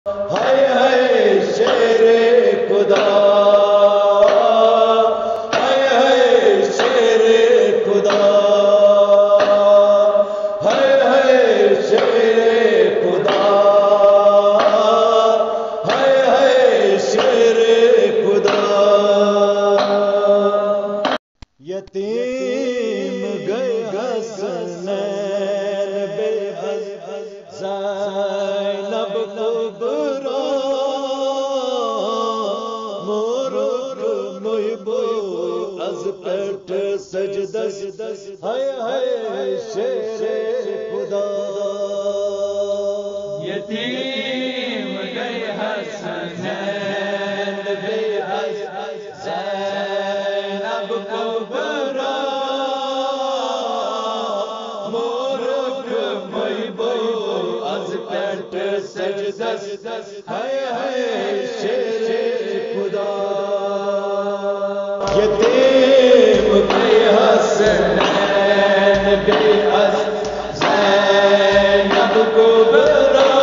हाय हाय शेरे खुदा, हाय हाय शेरे खुदा, हाय हाय शेरे खुदा, हाय हाय शेरे खुदा। यतीम गए हसनैन बेअज़ ज़ैनब कुबरा, मोरुख मुहिबो अज़ पेट सजदस, हाय हाय शेरे खुदा। यतीम गए हसनैन बेअज़ ज़ैनब कुबरा, मोरुख मुहिबो अज़ पेट सजदस, हाय हाय शेरे खुदा। यतीम गए हसनैन बेअज़ ज़ैनब कुबरा,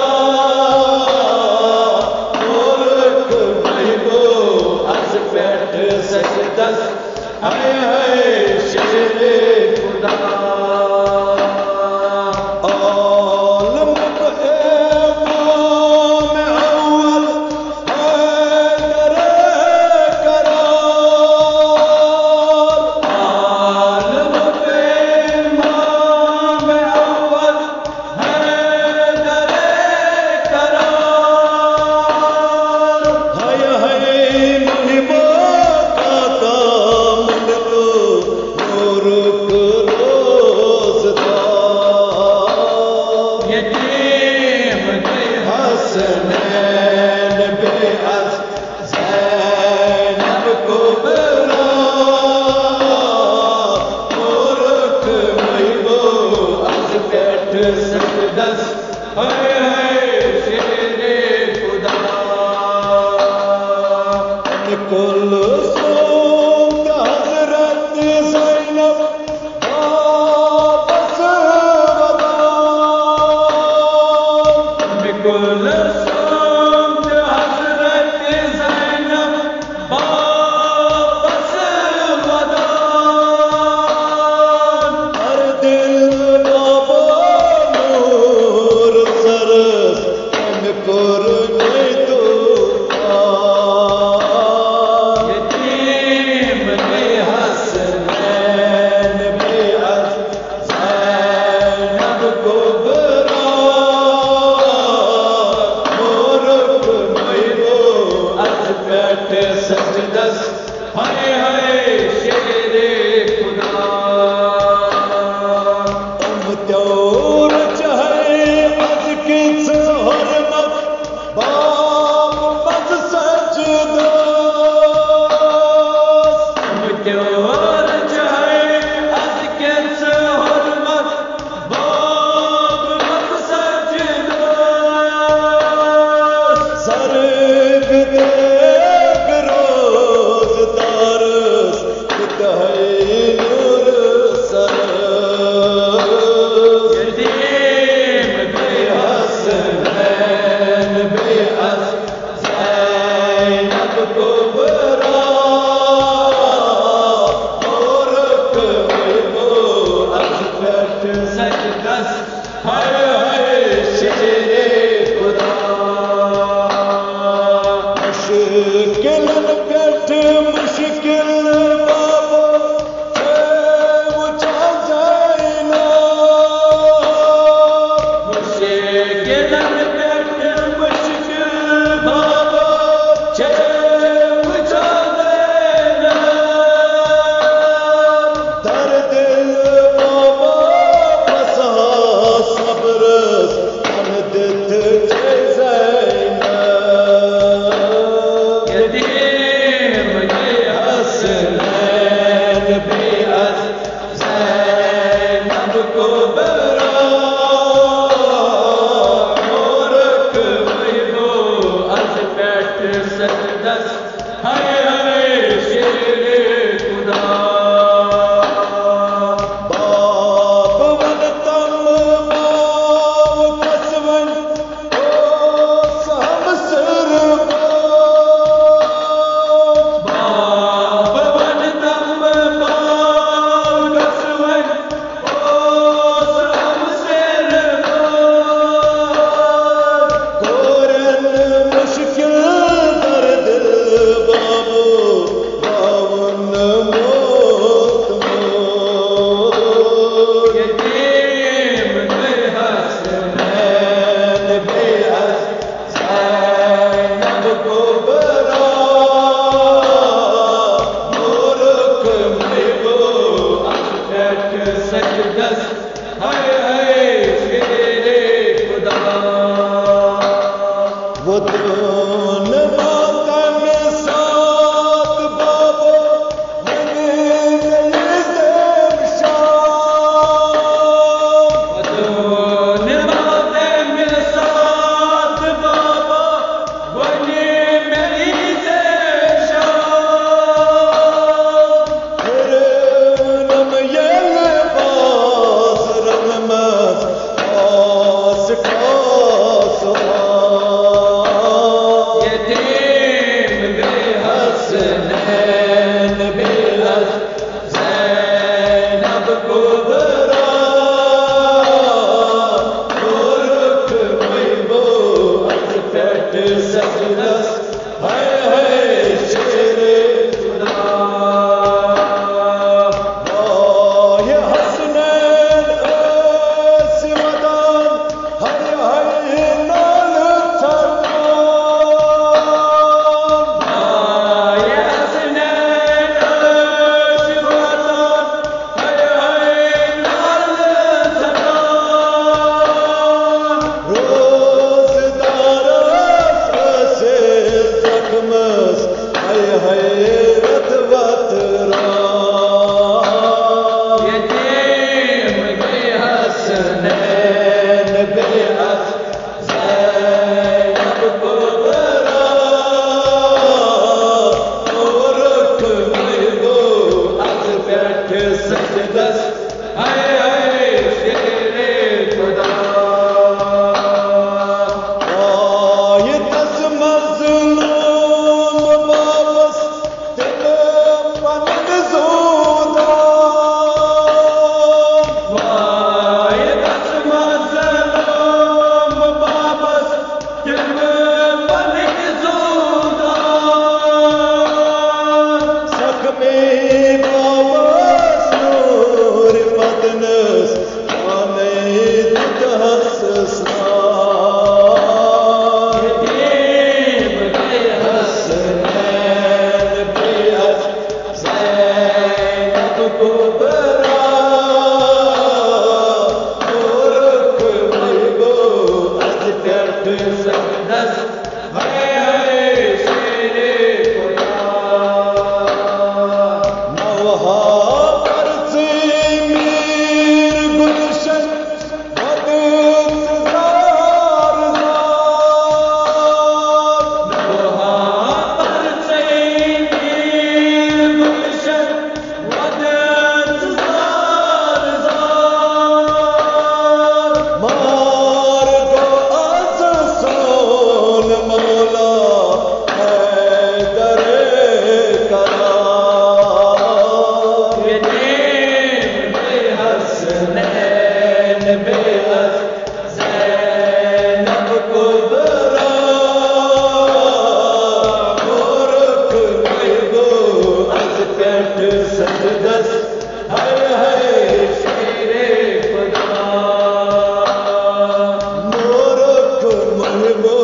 मोरुख मुहिबो अज़ पेट सजदस, हाय हाय शेरे खुदा। खुदून मातन साथ बाबा नबी देव शाम खुदून मातन साथ बाबा बनी मेरी देव शाम रनम ये लिबास रनमस आस खास यतीम बेहसनैन बेहस ज़ैनब कुबरा गोरख मैबो अजपट सजदस है शेरे खुदा ये हसनैन सिमदान हर नाल सरदार ये हसनैन शिवदान नाल सरदार रोज़दार से जख्मस है रतवत यतीम बेहसनैन बेहस ज़ैनब कुबरा गोरख मैबो अजपट सजदस शेरे खुदा ये दस मज़लूम वापस दिल पन ज़ोदा वाय दस मज़लूम वापस दिल बनिक ज़ोदा ज़ख्मी वापस नूर बदनस आने हसना यतीम बेहसनैन बेहस ज़ैनब कुबरा गोरख मैबो अजपट सजदस शेरे खुदा नवहा परसी मीर गुलशन बद ज़ार लोहा पर से मीर गुलशन वदत ज़ार ज़ार मार गो आज सोन मौला हैदर करार यतीम बेहसनैन बेहस ज़ैनब कुबरा गोरख मैबो अजपट सजदस है शेरे खुदा गोरख मैबो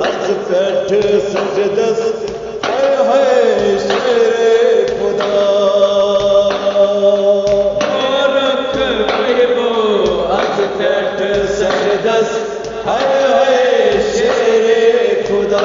अजपट सजदस है शेरे खुदा गोरख मैबो अजपट सजदस है शेरे खुदा